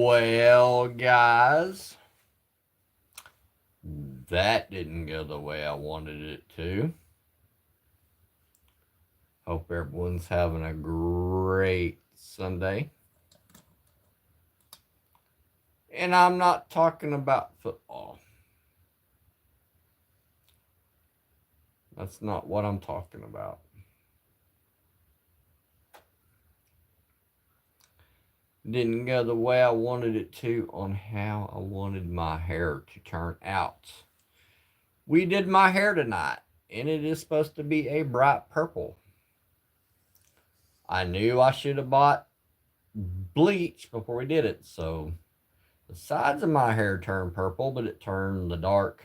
Well, guys, that didn't go the way I wanted it to. Hope everyone's having a great Sunday. And I'm not talking about football. That's not what I'm talking about. Didn't go the way I wanted it to on how I wanted my hair to turn out. We did my hair tonight, and it is supposed to be a bright purple. I knew I should have bought bleach before we did it, so the sides of my hair turned purple, but it turned the dark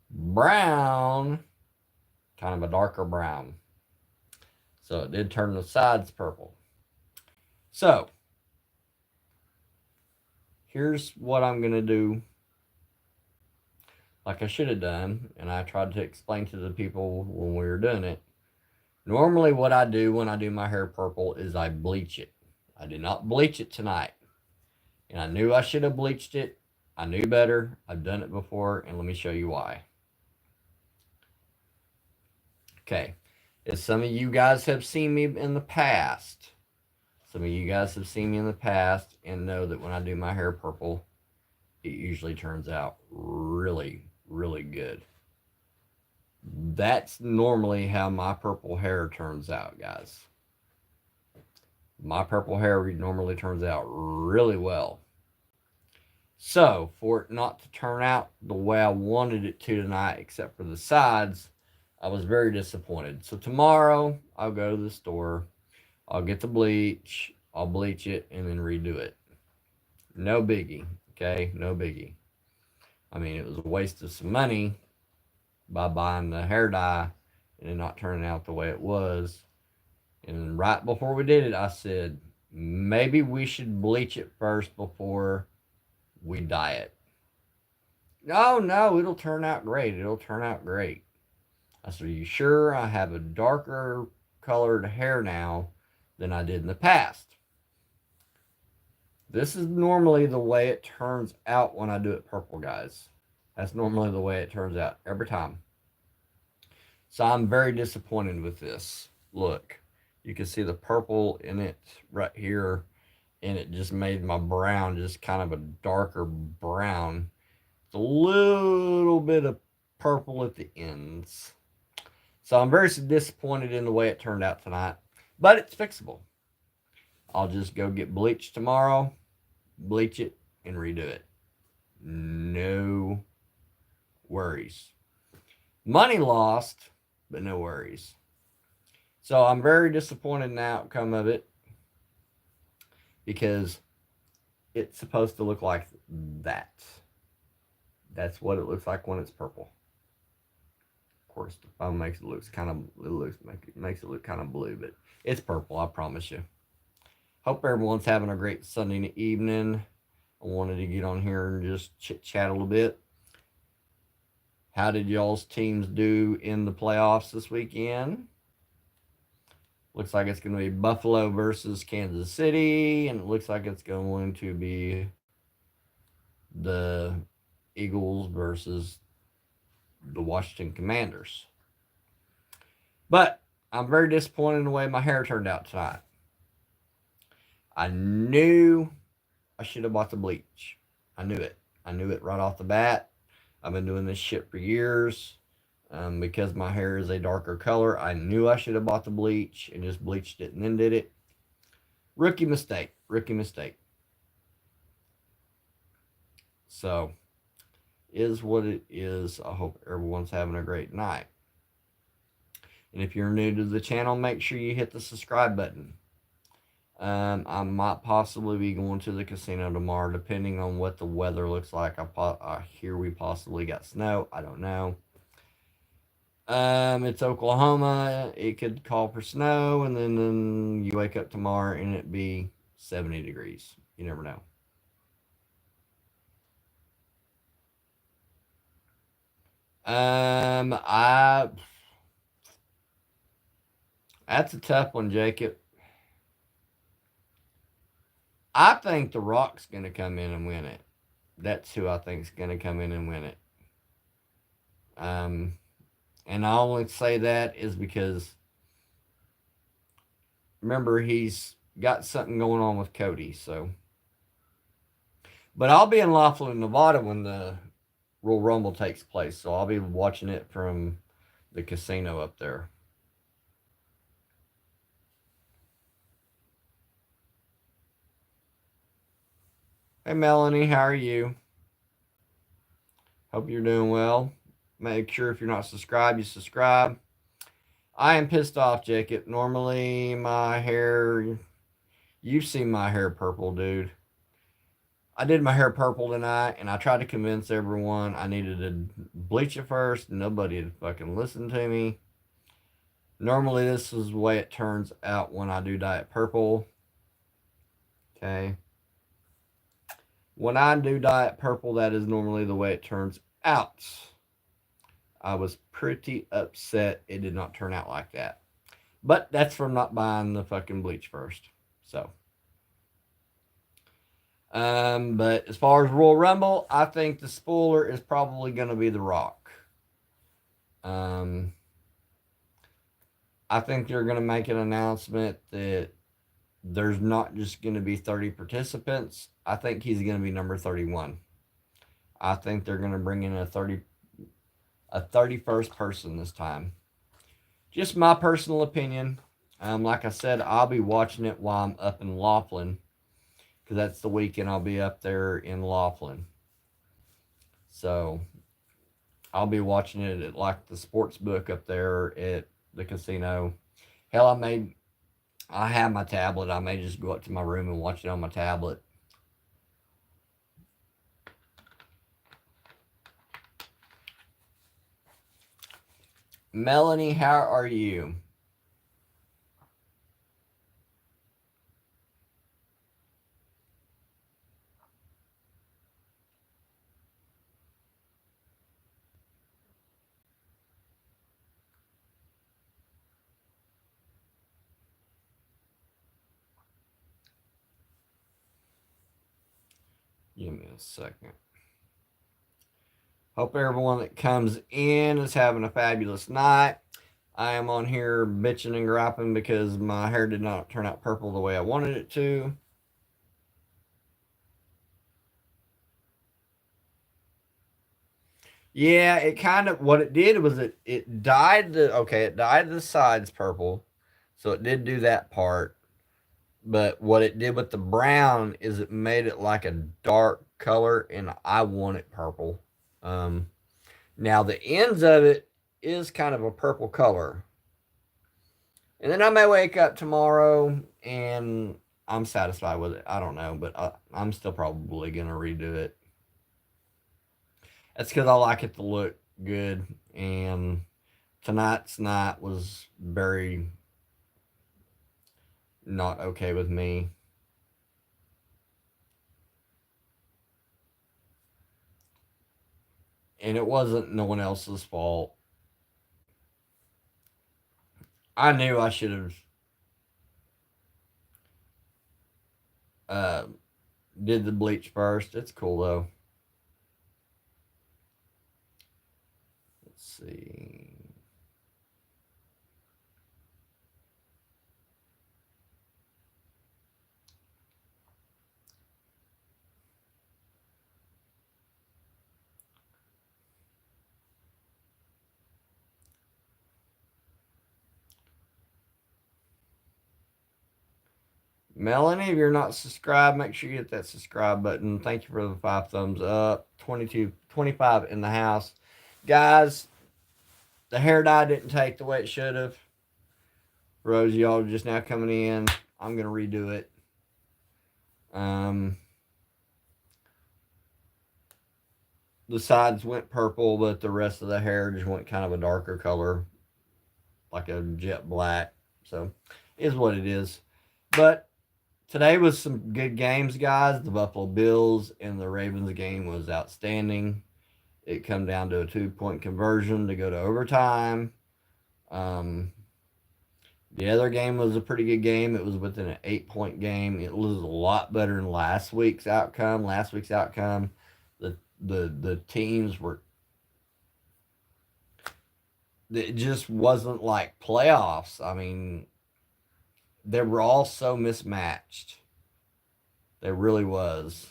brown, kind of a darker brown. So it did turn the sides purple. So here's what I'm going to do, like I should have done, and I tried to explain to the people when we were doing it. Normally, what I do when I do my hair purple is I bleach it. I did not bleach it tonight, and I knew I should have bleached it. I knew better. I've done it before, and let me show you why. Okay, as some of you guys have seen me in the past, some of you guys have seen me in the past and know that when I do my hair purple, it usually turns out really, really good. That's normally how my purple hair turns out, guys. My purple hair normally turns out really well. So, for it not to turn out the way I wanted it to tonight, except for the sides, I was very disappointed. So, tomorrow, I'll go to the store, I'll get the bleach, I'll bleach it, and then redo it. No biggie, okay? No biggie. I mean, it was a waste of some money by buying the hair dye and it not turning out the way it was. And right before we did it, I said, maybe we should bleach it first before we dye it. No, it'll turn out great. It'll turn out great. I said, are you sure? I have a darker colored hair now than I did in the past. This is normally the way it turns out when I do it purple, guys. That's normally the way it turns out every time. So I'm very disappointed with this. Look, you can see the purple in it right here, and it just made my brown just kind of a darker brown. It's a little bit of purple at the ends. So I'm very disappointed in the way it turned out tonight, but it's fixable. I'll just go get bleach tomorrow, bleach it, and redo it. No worries. Money lost, but no worries. So I'm very disappointed in the outcome of it because it's supposed to look like that. That's what it looks like when it's purple. Of course, the phone makes it look makes it look kind of blue, but it's purple. I promise you. Hope everyone's having a great Sunday evening. I wanted to get on here and just chit chat a little bit. How did y'all's teams do in the playoffs this weekend? Looks like it's going to be Buffalo versus Kansas City, and it looks like it's going to be the Eagles versus the Washington Commanders. But I'm very disappointed in the way my hair turned out tonight. I knew I should have bought the bleach. I knew it. I knew it right off the bat. I've been doing this shit for years. Because my hair is a darker color, I knew I should have bought the bleach and just bleached it and then did it. Rookie mistake. So, is what it is. I hope everyone's having a great night. And if you're new to the channel, make sure you hit the subscribe button. I might possibly be going to the casino tomorrow, depending on what the weather looks like. I hear we possibly got snow. I don't know. It's Oklahoma. It could call for snow, and then you wake up tomorrow and it be 70 degrees. You never know. I That's a tough one, Jacob. I think The Rock's going to come in and win it. That's who I think's going to come in and win it. Um, and I only say that is because remember he's got something going on with Cody. So, but I'll be in Laughlin, Nevada when the Royal Rumble takes place, so I'll be watching it from the casino up there. Hey Melanie, how are you? Hope you're doing well. Make sure if you're not subscribed, you subscribe. I am pissed off, Jacob. Normally, my hair. You've seen my hair purple, dude. I did my hair purple tonight, and I tried to convince everyone I needed to bleach it first. Nobody had fucking listened to me. Normally, this is the way it turns out when I do dye it purple. Okay. When I do dye it purple, that is normally the way it turns out. I was pretty upset it did not turn out like that. But that's from not buying the fucking bleach first. So. But as far as Royal Rumble, I think the spoiler is probably going to be The Rock. Um, I think they're going to make an announcement that there's not just going to be 30 participants. I think he's going to be number 31. I think they're going to bring in a 31st person this time. Just my personal opinion. Like I said, I'll be watching it while I'm up in Laughlin, because that's the weekend I'll be up there in Laughlin. So I'll be watching it at like the sports book up there at the casino. Hell, I have my tablet. I may just go up to my room and watch it on my tablet. Melanie, how are you? Give me a second. Hope everyone that comes in is having a fabulous night. I am on here bitching and griping because my hair did not turn out purple the way I wanted it to. Yeah, it kind of what it did was it dyed the sides purple, so it did do that part. But what it did with the brown is it made it like a dark color, and I want it purple. Um, Now the ends of it is kind of a purple color, and then I may wake up tomorrow and I'm satisfied with it. I don't know, but I'm still probably gonna redo it. That's because I like it to look good, and tonight's night was very not okay with me. And it wasn't no one else's fault. I knew I should have uh, did the bleach first. It's cool though. Let's see. Melanie, if you're not subscribed, make sure you hit that subscribe button. Thank you for the 5 thumbs up. 22, 25 in the house. Guys, the hair dye didn't take the way it should have. Rose, y'all just now coming in. I'm going to redo it. Um, the sides went purple, but the rest of the hair just went kind of a darker color, like a jet black. So, is what it is. But today was some good games, guys. The Buffalo Bills and the Ravens game was outstanding. It come down to a 2-point conversion to go to overtime. Um, The other game was a pretty good game. It was within an 8-point game. It was a lot better than last week's outcome. Last week's outcome, the teams were, it just wasn't like playoffs. I mean, they were all so mismatched. They really was.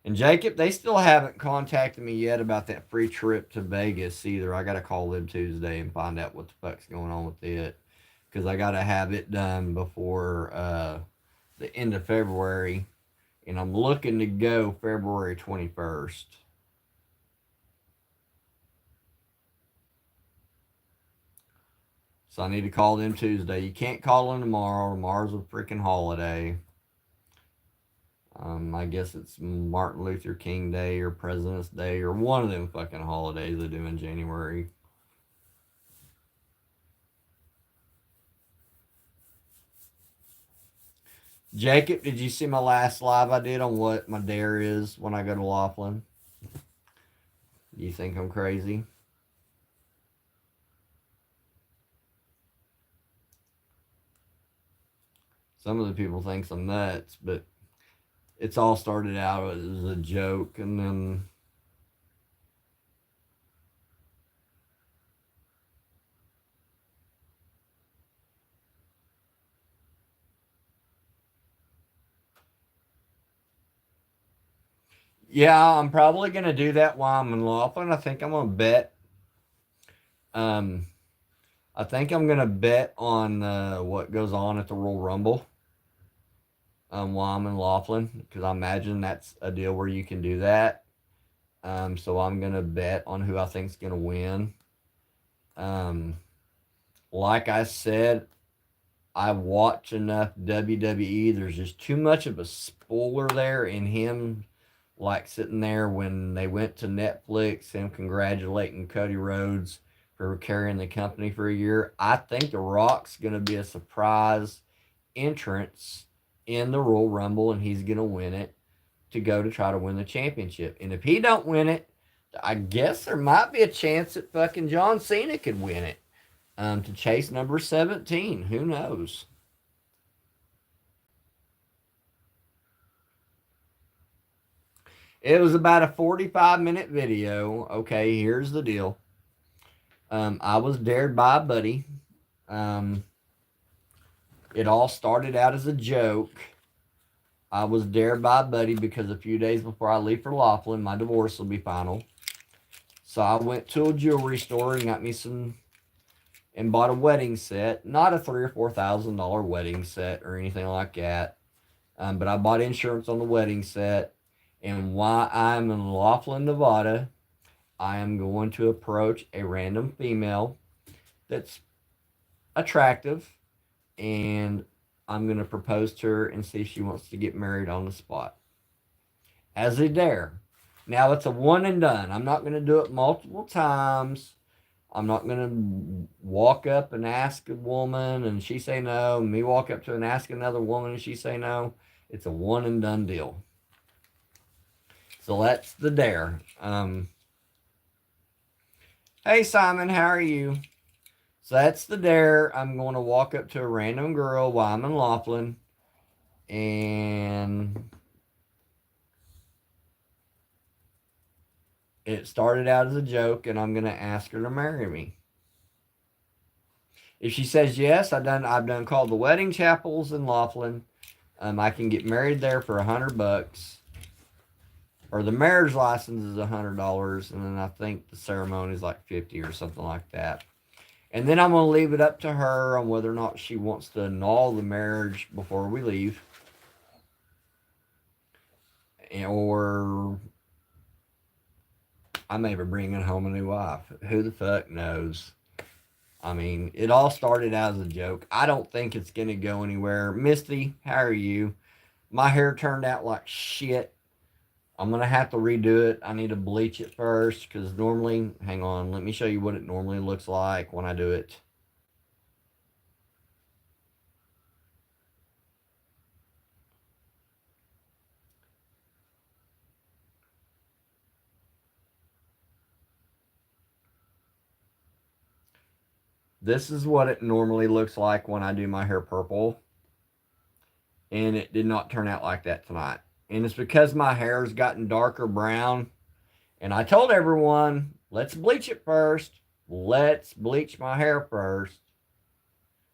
And Jacob, they still haven't contacted me yet about that free trip to Vegas either. I got to call them Tuesday and find out what the fuck's going on with it. Because I got to have it done before the end of February. And I'm looking to go February 21st. So I need to call them Tuesday. You can't call them tomorrow. Tomorrow's a freaking holiday. I guess it's Martin Luther King Day or President's Day or one of them fucking holidays they do in January. Jacob, did you see my last live I did on what my dare is when I go to Laughlin? Do you think I'm crazy? Some of the people think I'm nuts, but it's all started out as a joke, and then yeah, I'm probably gonna do that while I'm in Laughlin. I think I'm gonna bet. Um, I think I'm gonna bet on what goes on at the Royal Rumble. While I'm in Laughlin, because I imagine that's a deal where you can do that. So I'm gonna bet on who I think's gonna win. Um, like I said, I watch enough WWE. There's just too much of a spoiler there in him, like sitting there when they went to Netflix, him congratulating Cody Rhodes for carrying the company for a year. I think The Rock's going to be a surprise entrance in the Royal Rumble, and he's going to win it to go to try to win the championship. And if he don't win it, I guess there might be a chance that fucking John Cena could win it to chase number 17. Who knows? It was about a 45-minute video. Okay, here's the deal. I was dared by a buddy. Um, it all started out as a joke. I was dared by a buddy because a few days before I leave for Laughlin, my divorce will be final. So I went to a jewelry store and got me some and bought a wedding set. Not a $3,000 or $4,000 wedding set or anything like that. But I bought insurance on the wedding set. And while I'm in Laughlin, Nevada, I am going to approach a random female that's attractive, and I'm going to propose to her and see if she wants to get married on the spot as a dare. Now, it's a one and done. I'm not going to do it multiple times. I'm not going to walk up and ask a woman and she say no, me walk up to and ask another woman and she say no. It's a one and done deal. So that's the dare. Hey Simon, how are you? So that's the dare. I'm going to walk up to a random girl while I'm in Laughlin, and it started out as a joke, and I'm going to ask her to marry me. If she says yes, I've done called the wedding chapels in Laughlin. I can get married there for $100, or the marriage license is $100, and then I think the ceremony is like 50 or something like that. And then I'm going to leave it up to her on whether or not she wants to annul the marriage before we leave. Or I may be bringing home a new wife. Who the fuck knows? I mean, it all started out as a joke. I don't think it's going to go anywhere. Misty, how are you? My hair turned out like shit. I'm going to have to redo it. I need to bleach it first because normally, hang on, let me show you what it normally looks like when I do it. This is what it normally looks like when I do my hair purple. And it did not turn out like that tonight. And it's because my hair has gotten darker brown. And I told everyone, let's bleach it first. Let's bleach my hair first.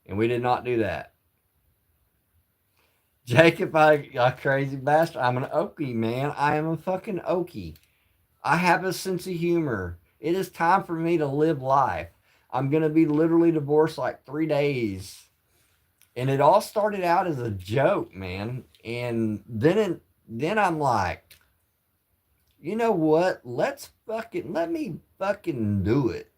And we did not do that. Jacob, I crazy bastard. I'm an Okie, man. I am a fucking Okie. I have a sense of humor. It is time for me to live life. I'm going to be literally divorced like 3 days. And it all started out as a joke, man. And then I'm like, you know what? Let me fucking do it.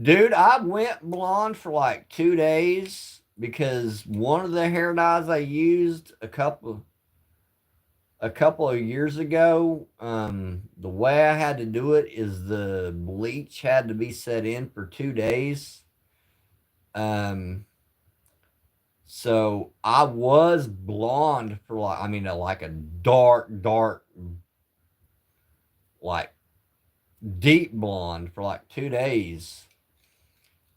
Dude, I went blonde for like 2 days because one of the hair dyes I used a couple of years ago, the way I had to do it is the bleach had to be set in for 2 days. Um, so I was blonde for like, I mean, like a dark, like deep blonde for like 2 days.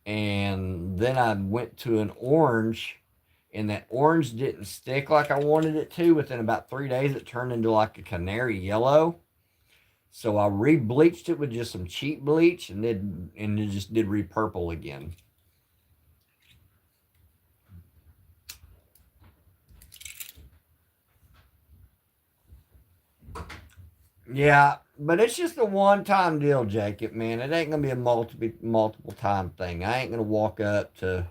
And then I went to an orange, and that orange didn't stick like I wanted it to. Within about 3 days, it turned into like a canary yellow. So I re-bleached it with just some cheap bleach, and it just did re-purple again. Yeah, but it's just a one-time deal, Jacob. Man, it ain't gonna be a multiple time thing. I ain't gonna walk up to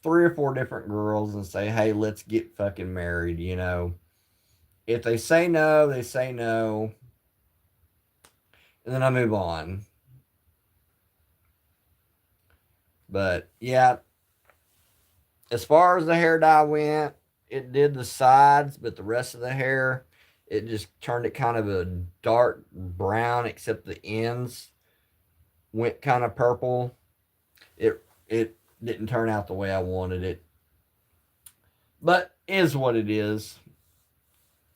3 or 4 different girls and say, "Hey, let's get fucking married." If they say no, they say no, and then I move on. But yeah, as far as the hair dye went, it did the sides, but the rest of the hair, it just turned it kind of a dark brown, except the ends went kind of purple. It didn't turn out the way I wanted it, but is what it is.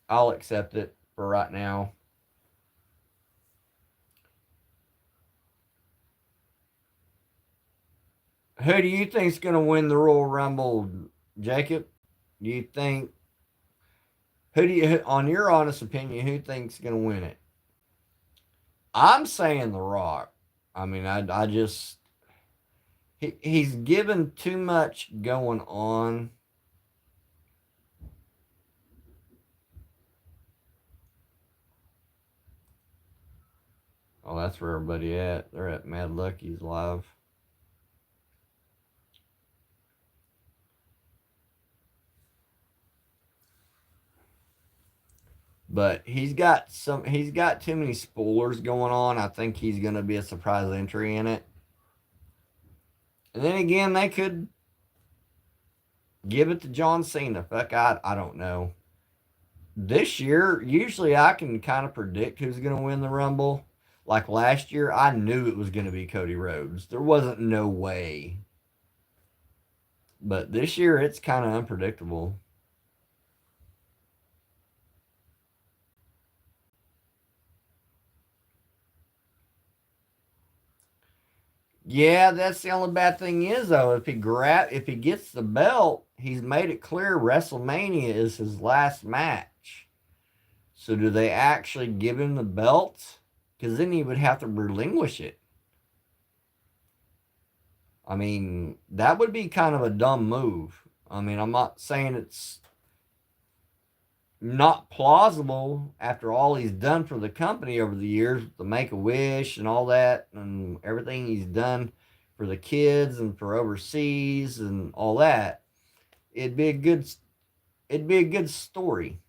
I'll accept it for right now. Who do you think's going to win the Royal Rumble, Jacob? Do you think on your honest opinion, who thinks going to win it? I'm saying The Rock. I mean, I just he's given too much going on. Oh, that's where everybody at. They're at Mad Lucky's live. But he's got too many spoilers going on. I think he's gonna be a surprise entry in it. And then again, they could give it to John Cena. Fuck, I don't know. This year, usually I can kind of predict who's gonna win the Rumble. Like last year, I knew it was gonna be Cody Rhodes. There wasn't no way. But this year, it's kind of unpredictable. Yeah, that's the only bad thing is though, if he gets the belt, he's made it clear WrestleMania is his last match. So do they actually give him the belt? Because then he would have to relinquish it. I mean, that would be kind of a dumb move. I mean, I'm not saying it's not plausible after all he's done for the company over the years, the Make a Wish and all that, and everything he's done for the kids and for overseas and all that. It'd be a good, it'd be a good story.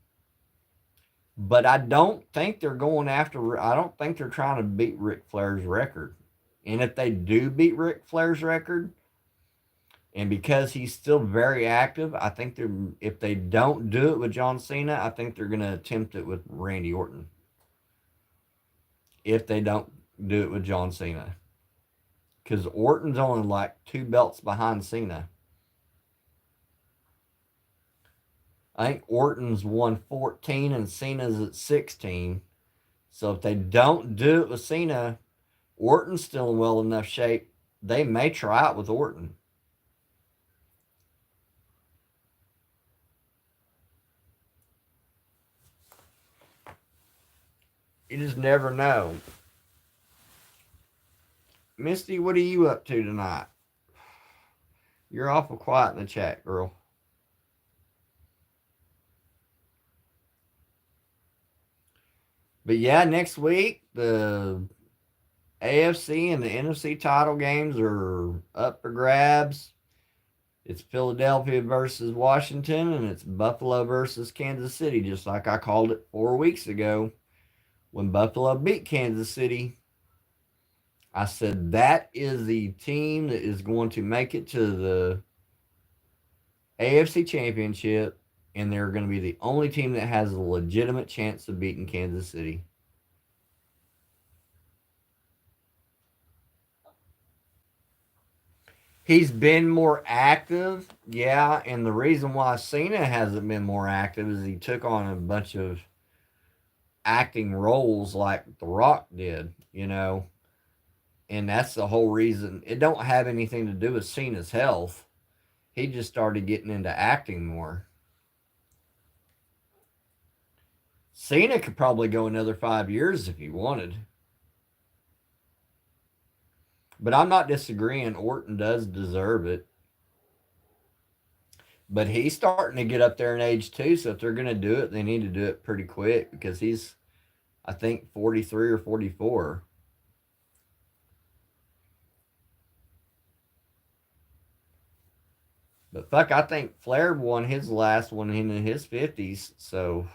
But I don't think they're going after. I don't think they're trying to beat Ric Flair's record. And if they do beat Ric Flair's record, and because he's still very active, I think they're if they don't do it with John Cena, I think they're going to attempt it with Randy Orton. If they don't do it with John Cena, because Orton's only like 2 belts behind Cena. I think Orton's won 14 and Cena's at 16. So if they don't do it with Cena, Orton's still in well enough shape. They may try it with Orton. You just never know. Misty, what are you up to tonight? You're awful quiet in the chat, girl. But yeah, next week the AFC and the NFC title games are up for grabs. It's Philadelphia versus Washington, and it's Buffalo versus Kansas City, just like I called it 4 weeks ago when Buffalo beat Kansas City. I said that is the team that is going to make it to the AFC Championship, and they're going to be the only team that has a legitimate chance of beating Kansas City. He's been more active, yeah, and the reason why Cena hasn't been more active is he took on a bunch of acting roles like The Rock did, and that's the whole reason. It don't have anything to do with Cena's health. He just started getting into acting more. Cena could probably go another 5 years if he wanted. But I'm not disagreeing. Orton does deserve it. But he's starting to get up there in age too. So if they're going to do it, they need to do it pretty quick because he's, I think, 43 or 44. But fuck, I think Flair won his last one in his 50s. So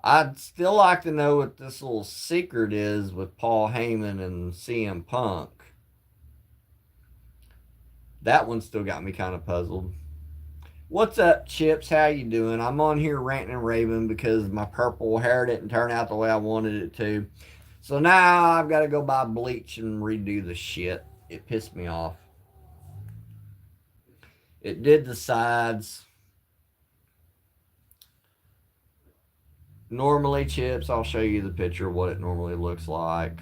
I'd still like to know what this little secret is with Paul Heyman and CM Punk. That one still got me kind of puzzled. What's up, Chips? How you doing? I'm on here ranting and raving because my purple hair didn't turn out the way I wanted it to. So now I've got to go buy bleach and redo the shit. It pissed me off. It did the sides. Normally, Chips, I'll show you the picture of what it normally looks like.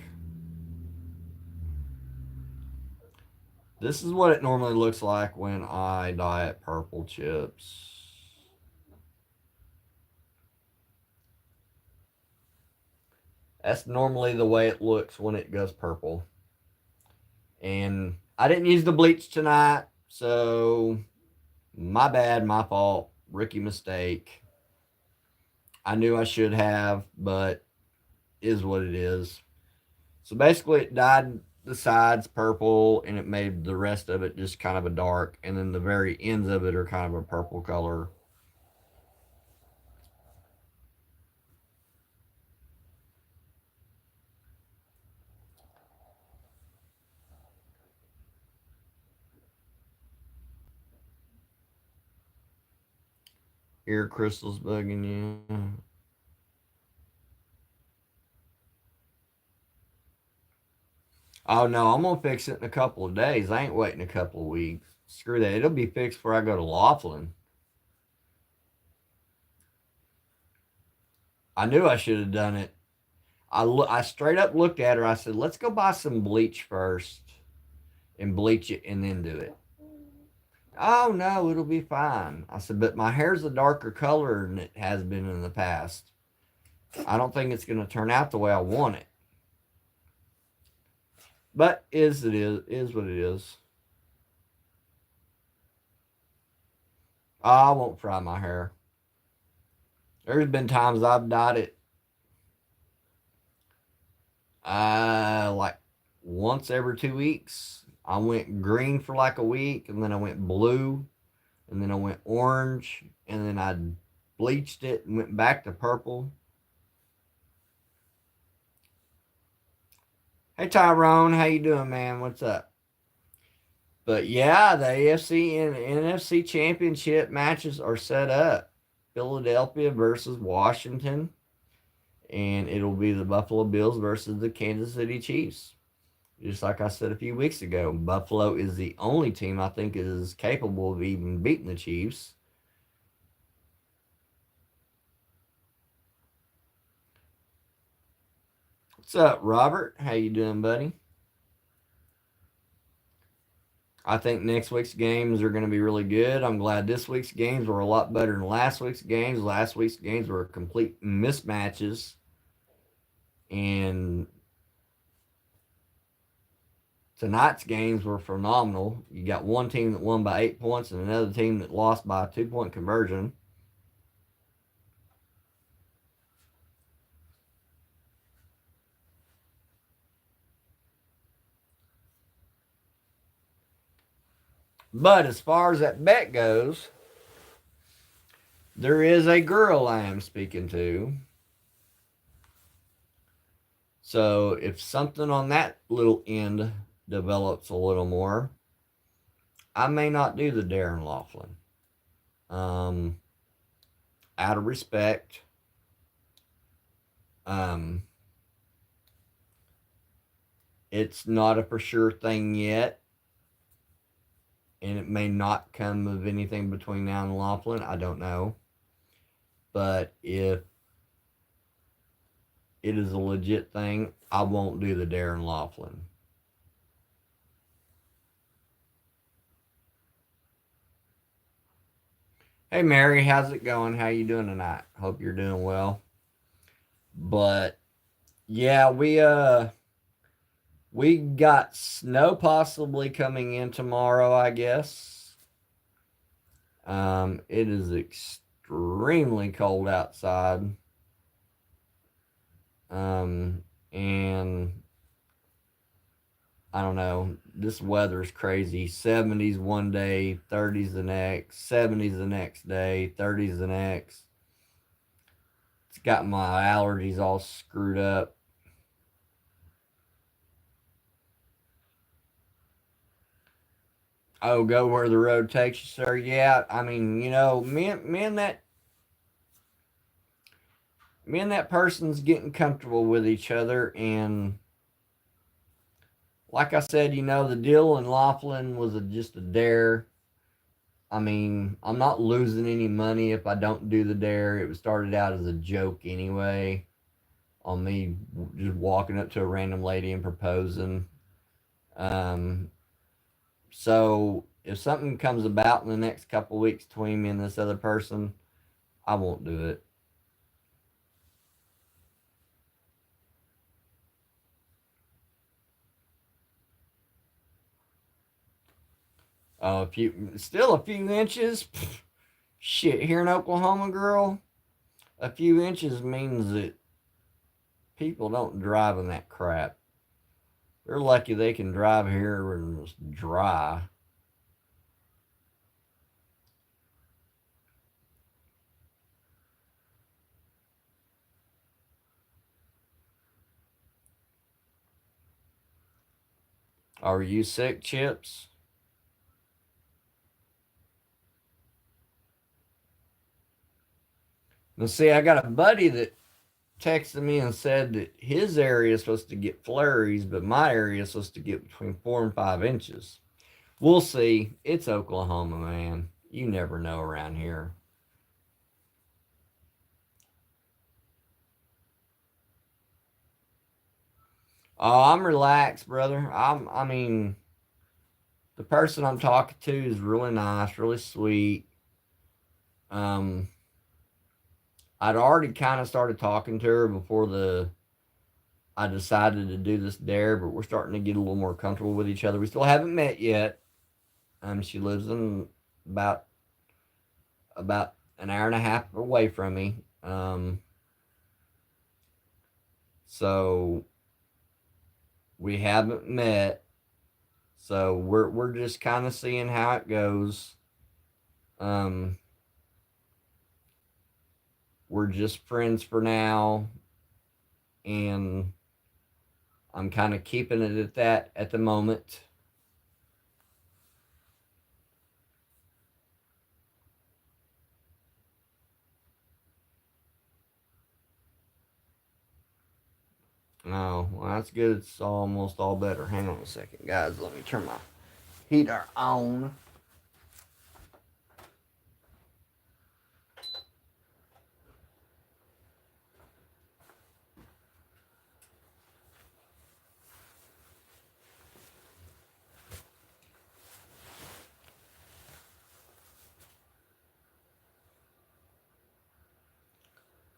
This is what it normally looks like when I dye it purple, Chips. That's normally the way it looks when it goes purple. And I didn't use the bleach tonight, so my bad, my fault, rookie mistake. I knew I should have, but is what it is. So basically, it dyed the sides purple and it made the rest of it just kind of a dark, and then the very ends of it are kind of a purple color. Ear crystals bugging you. Oh no, I'm gonna fix it in a couple of days. I ain't waiting a couple of weeks. Screw that. It'll be fixed before I go to Laughlin. I knew I should have done it. I straight up looked at her. I said, "Let's go buy some bleach first and bleach it and then do it." Oh no, it'll be fine. I said, "But my hair's a darker color than it has been in the past. I don't think it's going to turn out the way I want it." But is what it is. I won't fry my hair. There's been times I've dyed it like once every 2 weeks. I went green for like a week, and then I went blue, and then I went orange, and then I bleached it and went back to purple. Hey Tyrone, how you doing, man? What's up? But yeah, the AFC and NFC championship matches are set up. Philadelphia versus Washington, and it'll be the Buffalo Bills versus the Kansas City Chiefs. Just like I said a few weeks ago, Buffalo is the only team I think is capable of even beating the Chiefs. What's up, Robert? How you doing, buddy? I think next week's games are going to be really good. I'm glad this week's games were a lot better than last week's games. Last week's games were complete mismatches. And tonight's games were phenomenal. You got one team that won by 8 points and another team that lost by a 2 point conversion. But as far as that bet goes, there is a girl I am speaking to. So if something on that little end develops a little more, I may not do the Darren Laughlin. Out of respect. Um, it's not a for sure thing yet. And it may not come of anything between now and Laughlin. I don't know. But if it is a legit thing, I won't do the Darren Laughlin. Hey Mary, how's it going? How you doing tonight? Hope you're doing well. But yeah, we got snow possibly coming in tomorrow, I guess. It is extremely cold outside. And I don't know. This weather's crazy. 70s one day, 30s the next, 70s the next day, 30s the next. It's got my allergies all screwed up. Oh, go where the road takes you, sir. Yeah, I mean, me and that person's getting comfortable with each other, and like I said, the deal in Laughlin was just a dare. I mean, I'm not losing any money if I don't do the dare. It was started out as a joke anyway, on me just walking up to a random lady and proposing. Um, so if something comes about in the next couple weeks between me and this other person, I won't do it. Still a few inches. Shit, here in Oklahoma, girl, a few inches means that people don't drive in that crap. They're lucky they can drive here and it's dry. Are you sick, Chips? Now, see, I got a buddy that texted me and said that his area is supposed to get flurries, but my area is supposed to get between 4 and 5 inches. We'll see. It's Oklahoma, man. You never know around here. Oh, I'm relaxed, brother. I mean, the person I'm talking to is really nice, really sweet. Um, I'd already kind of started talking to her before the I decided to do this dare, but we're starting to get a little more comfortable with each other. We still haven't met yet. She lives in about about an hour and a half away from me. So we haven't met. So we're just kind of seeing how it goes. Um, we're just friends for now, and I'm kind of keeping it at that at the moment. No, well, that's good. It's almost all better. Hang on a second, guys. Let me turn my heater on.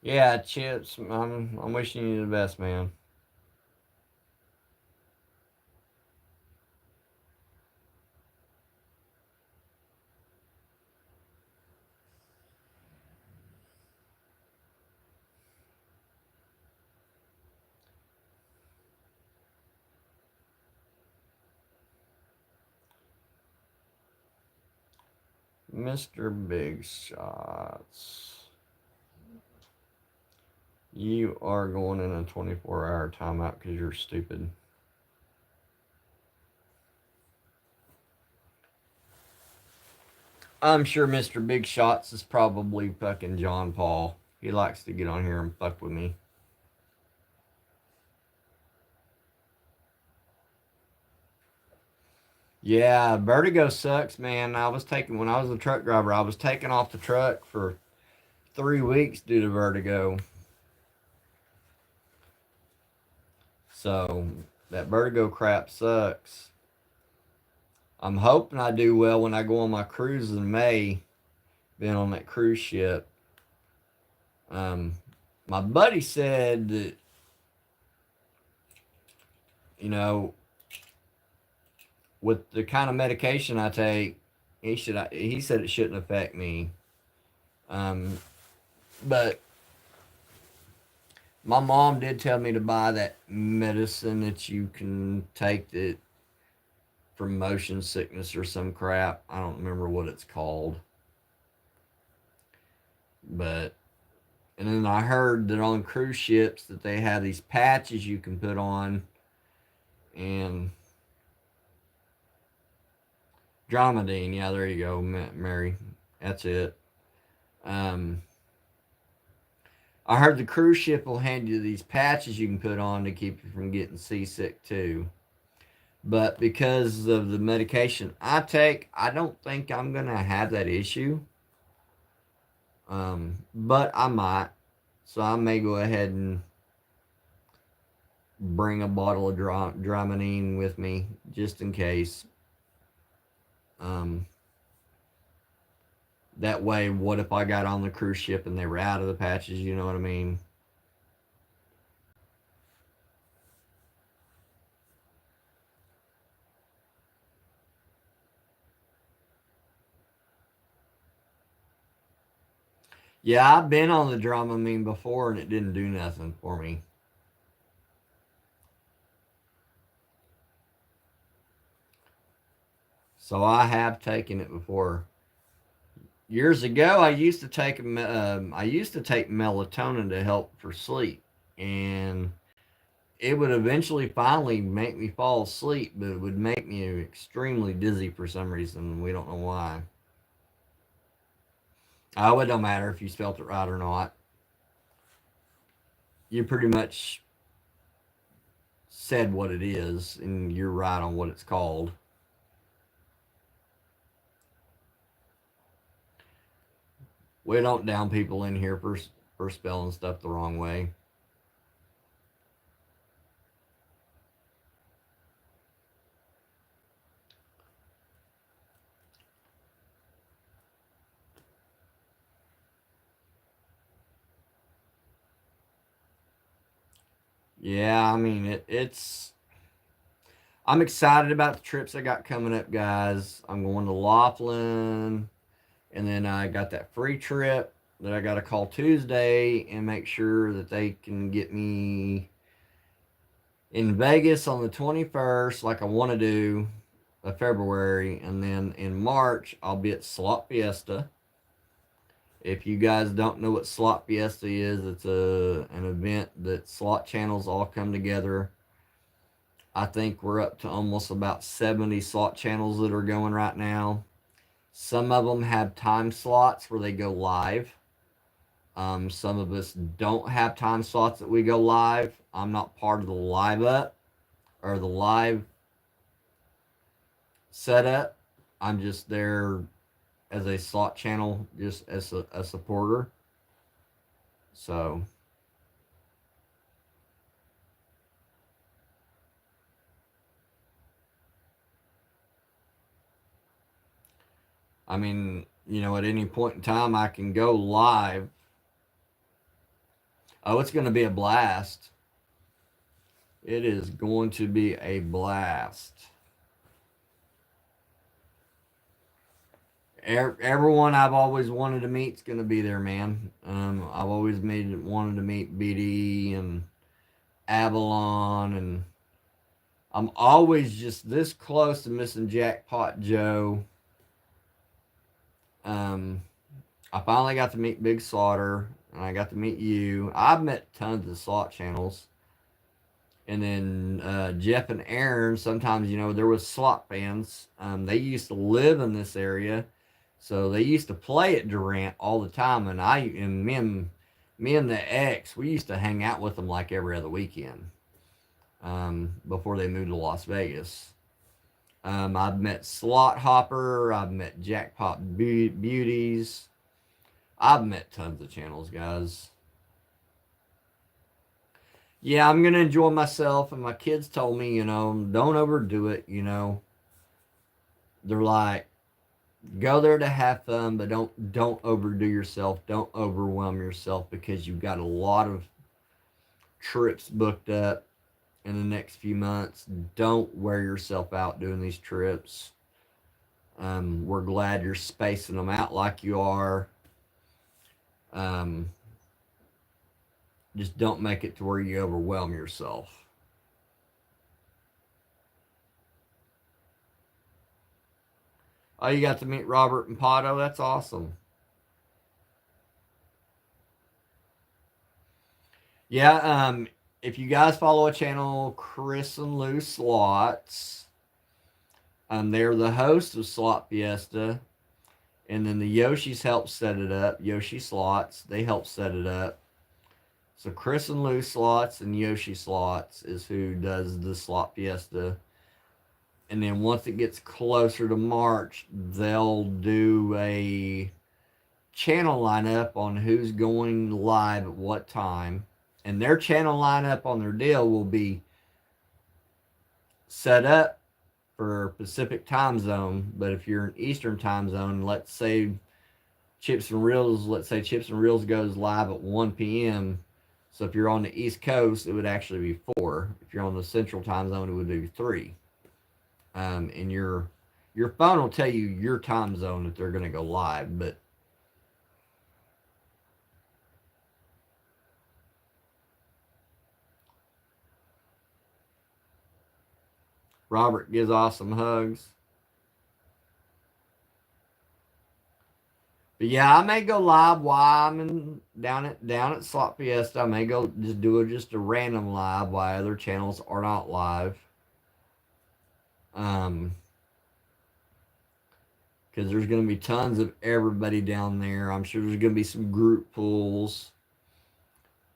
Yeah, Chips. I'm wishing you the best, man. Mr. Big Shots. You are going in a 24-hour timeout because you're stupid. I'm sure Mr. Big Shots is probably fucking John Paul. He likes to get on here and fuck with me. Yeah, vertigo sucks, man. When I was a truck driver, I was taken off the truck for 3 weeks due to vertigo. So that vertigo crap sucks. I'm hoping I do well when I go on my cruise in May, being on that cruise ship. Um, my buddy said that, you know, with the kind of medication I take, he said it shouldn't affect me. Um, but my mom did tell me to buy that medicine that you can take that for motion sickness or some crap. I don't remember what it's called. But and then I heard that on cruise ships that they have these patches you can put on, and Dramamine. Yeah, there you go, Mary. That's it. Um, I heard the cruise ship will hand you these patches you can put on to keep you from getting seasick too. But because of the medication I take, I don't think I'm gonna have that issue. But I might, so I may go ahead and bring a bottle of Dramamine with me just in case. Um, that way, what if I got on the cruise ship and they were out of the patches? You know what I mean? Yeah, I've been on the Dramamine before and it didn't do nothing for me. So I have taken it before. Years ago, I used to take melatonin to help for sleep, and it would eventually finally make me fall asleep, but it would make me extremely dizzy for some reason. We don't know why. Oh, it don't matter if you spelt it right or not. You pretty much said what it is, and you're right on what it's called. We don't down people in here for spelling stuff the wrong way. Yeah, I mean it's. I'm excited about the trips I got coming up, guys. I'm going to Laughlin, and then I got that free trip that I got to call Tuesday and make sure that they can get me in Vegas on the 21st, like I want to do, of February, and then in March I'll be at Slot Fiesta. If you guys don't know what Slot Fiesta is, it's an event that slot channels all come together. I think we're up to almost about 70 slot channels that are going right now. Some of them have time slots where they go live. Some of us don't have time slots that we go live. I'm not part of the live up or the live setup. I'm just there as a slot channel, just as a supporter. So, I mean, at any point in time, I can go live. Oh, it's going to be a blast. It is going to be a blast. Everyone I've always wanted to meet is going to be there, man. I've always wanted to meet BD and Avalon, and I'm always just this close to missing Jackpot Joe. Um, I finally got to meet Big Slaughter, and I got to meet you. I've met tons of slot channels, and then Jeff and Aaron. Sometimes there was slot fans. They used to live in this area, so they used to play at Durant all the time. And me and the ex, we used to hang out with them like every other weekend. Before they moved to Las Vegas. I've met Slot Hopper. I've met Jackpot Beauties. I've met tons of channels, guys. Yeah, I'm gonna enjoy myself. And my kids told me, don't overdo it. They're like, go there to have fun, but don't overdo yourself. Don't overwhelm yourself because you've got a lot of trips booked up in the next few months. Don't wear yourself out doing these trips. We're glad you're spacing them out like you are. Um, just don't make it to where you overwhelm yourself. Oh, you got to meet Robert and Pato. That's awesome. Yeah. If you guys follow a channel, Chris and Lou Slots, they're the host of Slot Fiesta, and then the Yoshis help set it up. Yoshi Slots, they help set it up. So Chris and Lou Slots and Yoshi Slots is who does the Slot Fiesta. And then once it gets closer to March, they'll do a channel lineup on who's going live at what time. And their channel lineup on their deal will be set up for Pacific time zone. But if you're in Eastern time zone, let's say Chips and Reels goes live at 1 p.m. So if you're on the East Coast, it would actually be 4. If you're on the Central time zone, it would be 3. And your phone will tell you your time zone that they're going to go live. But Robert gives awesome hugs. But yeah, I may go live while I'm down at Slot Fiesta. I may go just a random live while other channels are not live. Um, because there's going to be tons of everybody down there. I'm sure there's going to be some group pools.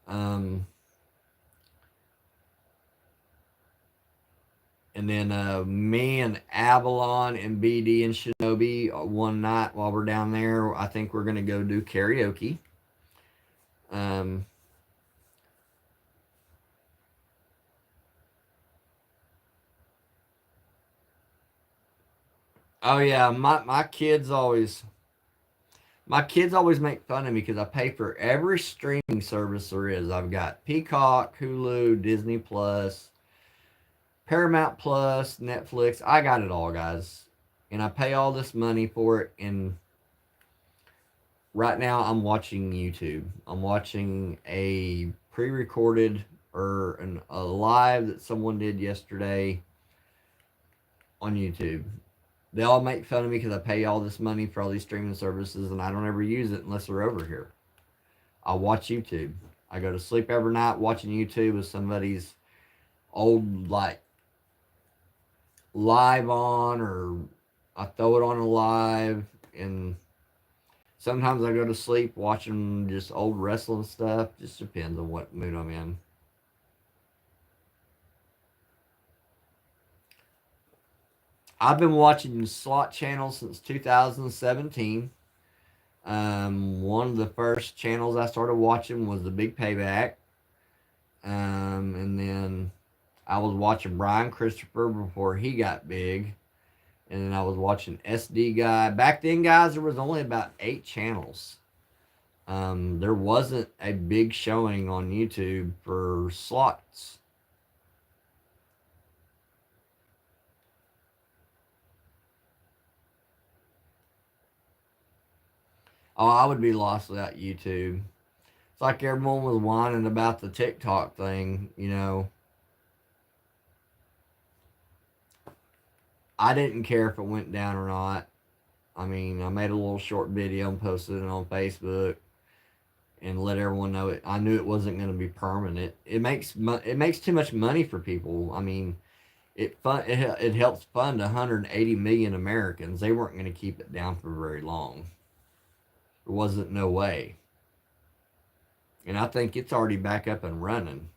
Um, and then me and Avalon and BD and Shinobi one night while we're down there, I think we're going to go do karaoke. Um, oh yeah, my kids always make fun of me because I pay for every streaming service there is. I've got Peacock, Hulu, Disney Plus, Paramount Plus, Netflix. I got it all, guys. And I pay all this money for it. And right now I'm watching YouTube. I'm watching a pre recorded or a live that someone did yesterday on YouTube. They all make fun of me because I pay all this money for all these streaming services and I don't ever use it unless they're over here. I watch YouTube. I go to sleep every night watching YouTube with somebody's old like live on, or I throw it on a live, and Sometimes I go to sleep watching just old wrestling stuff. Just depends on what mood I'm in. I've been watching slot channels since 2017. One of the first channels I started watching was The Big Payback. And then I was watching Brian Christopher before he got big. And then I was watching SD Guy. Back then, guys, there was only about 8 channels. There wasn't a big showing on YouTube for slots. Oh, I would be lost without YouTube. It's like everyone was whining about the TikTok thing, you know. I didn't care if it went down or not. I mean, I made a little short video and posted it on Facebook and let everyone know it. I knew it wasn't going to be permanent. It makes too much money for people. I mean, it helps fund 180 million Americans. They weren't going to keep it down for very long. There wasn't no way. And I think it's already back up and running.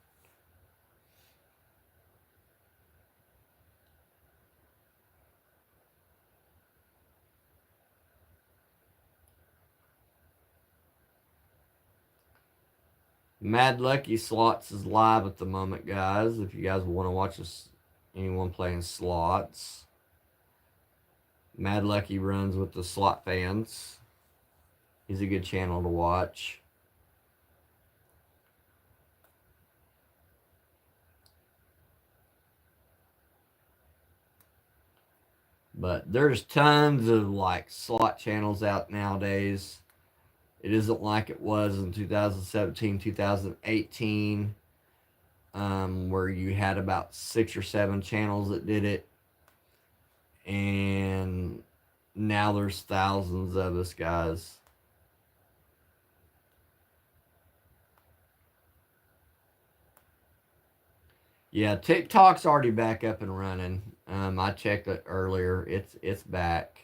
Mad Lucky Slots is live at the moment, guys. If you guys want to watch anyone playing slots, Mad Lucky runs with the slot fans. He's a good channel to watch. But there's tons of like slot channels out nowadays. It isn't like it was in 2017, 2018, where you had about 6 or 7 channels that did it. And now there's thousands of us, guys. Yeah, TikTok's already back up and running. I checked it earlier. It's back.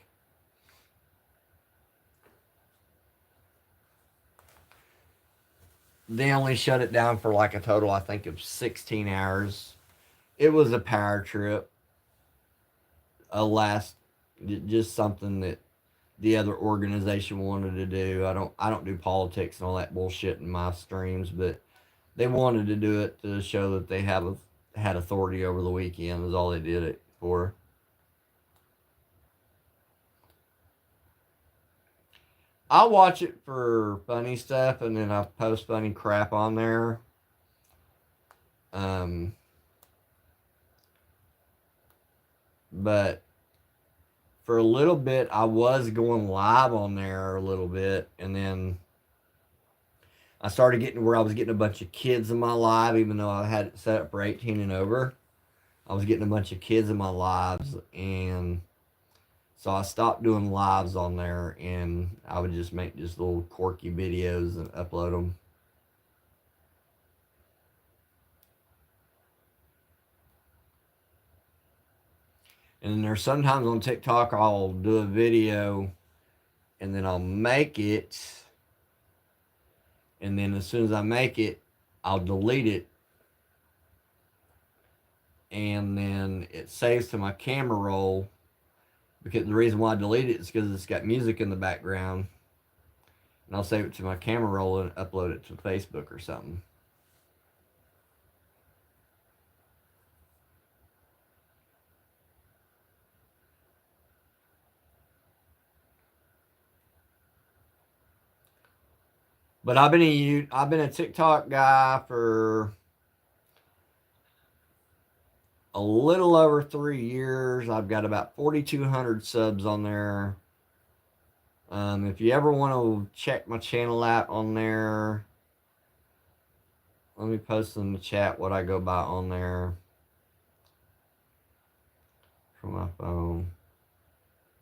They only shut it down for like a total, I think, of 16 hours. It was a power trip. Just something that the other organization wanted to do. I don't do politics and all that bullshit in my streams, but they wanted to do it to show that they had authority over the weekend. Is all they did it for. I watch it for funny stuff, and then I post funny crap on there. Um, but for a little bit, I was going live on there a little bit, and then I started getting where I was getting a bunch of kids in my live, even though I had it set up for 18 and over. I was getting a bunch of kids in my lives, and so I stopped doing lives on there, and I would just make just little quirky videos and upload them. And then there's sometimes on TikTok I'll do a video, and then I'll make it, and then as soon as I make it, I'll delete it, and then it saves to my camera roll. Because the reason why I delete it is because it's got music in the background, and I'll save it to my camera roll and upload it to Facebook or something. But I've been a TikTok guy for a little over 3 years. I've got about 4,200 subs on there. If you ever want to check my channel out on there, let me post in the chat what I go by on there from my phone.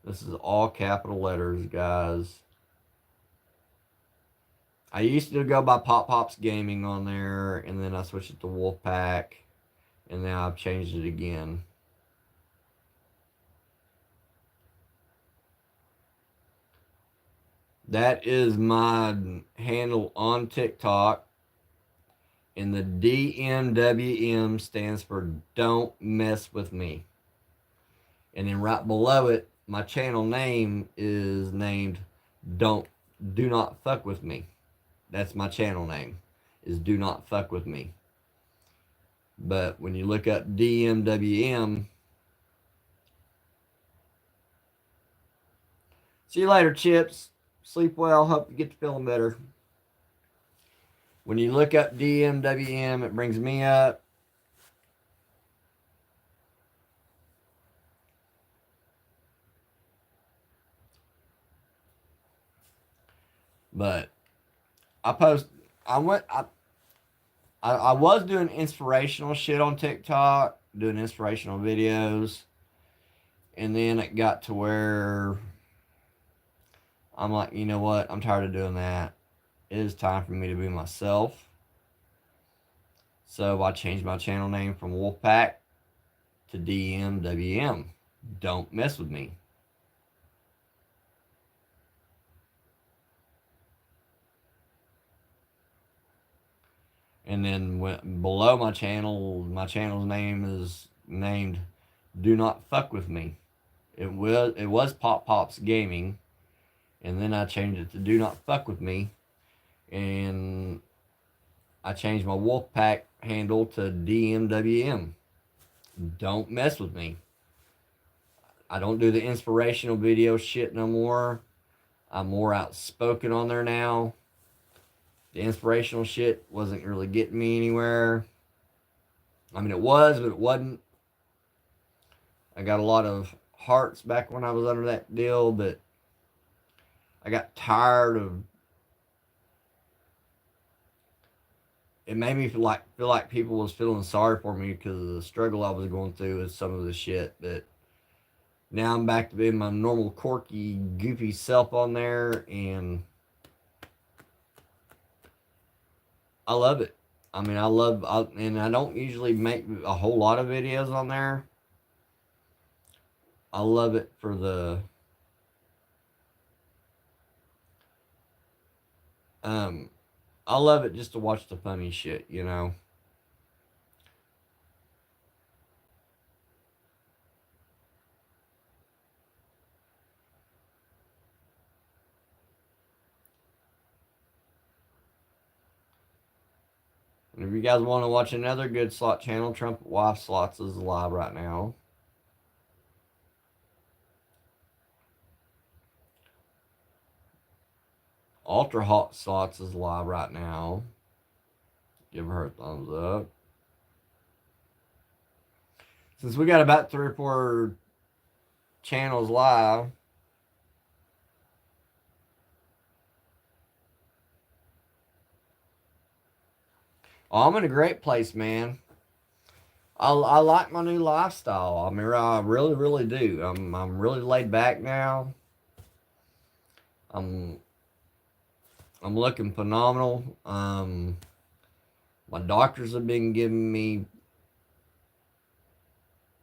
This is all capital letters, guys. I used to go by Pop Pops Gaming on there, and then I switched it to Wolfpack, and now I've changed it again. That is my handle on TikTok. And the DMWM stands for Don't Mess With Me. And then right below it, my channel name is named Don't Do Not Fuck With Me. That's my channel name, is Do Not Fuck With Me. But when you look up DMWM, see you later, Chips. Sleep well. Hope you get to feeling better. When you look up DMWM, it brings me up. But I post. I went. I was doing inspirational shit on TikTok, doing inspirational videos, and then it got to where I'm like, you know what? I'm tired of doing that. It is time for me to be myself. So I changed my channel name from Wolfpack to DMWM. Don't mess with me. And then below my channel's name is named Do Not Fuck With Me. It was Pop Pops Gaming, and then I changed it to Do Not Fuck With Me, and I changed my Wolfpack handle to DMWM. Don't mess with me. I don't do the inspirational video shit no more. I'm more outspoken on there now. The inspirational shit wasn't really getting me anywhere. I mean, it was, but it wasn't. I got a lot of hearts back when I was under that deal, but I got tired of. It made me feel like people was feeling sorry for me because of the struggle I was going through with some of the shit. But now I'm back to being my normal quirky, goofy self on there, and I love it. I mean, and I don't usually make a whole lot of videos on there. I love it for I love it just to watch the funny shit, you know. And if you guys want to watch another good slot channel, Trumpet Wife Slots is live right now. Ultra Hot Slots is live right now. Give her a thumbs up. Since we got about 3 or 4 channels live, oh, I'm in a great place, man. I like my new lifestyle. I mean, I really, really do. I'm really laid back now. I'm I'm looking phenomenal. My doctors have been giving me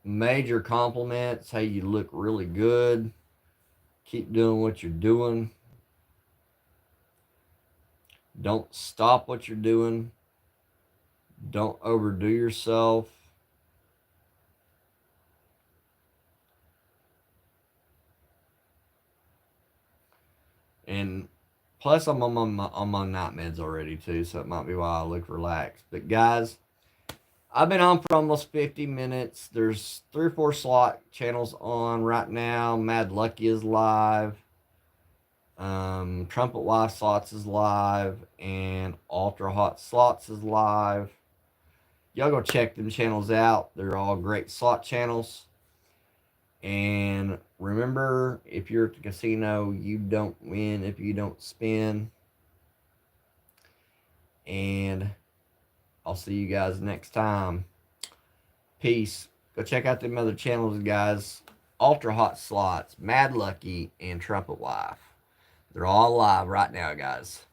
major compliments. Hey, you look really good. Keep doing what you're doing. Don't stop what you're doing. Don't overdo yourself. And plus, I'm on my night meds already too, so it might be why I look relaxed. But guys, I've been on for almost 50 minutes. There's 3 or 4 slot channels on right now. Mad Lucky is live. Trumpet Wife Slots is live, and Ultra Hot Slots is live. Y'all go check them channels out. They're all great slot channels. And remember, if you're at the casino, you don't win if you don't spin. And I'll see you guys next time. Peace. Go check out them other channels, guys. Ultra Hot Slots, Mad Lucky, and Trumpet Wife. They're all live right now, guys.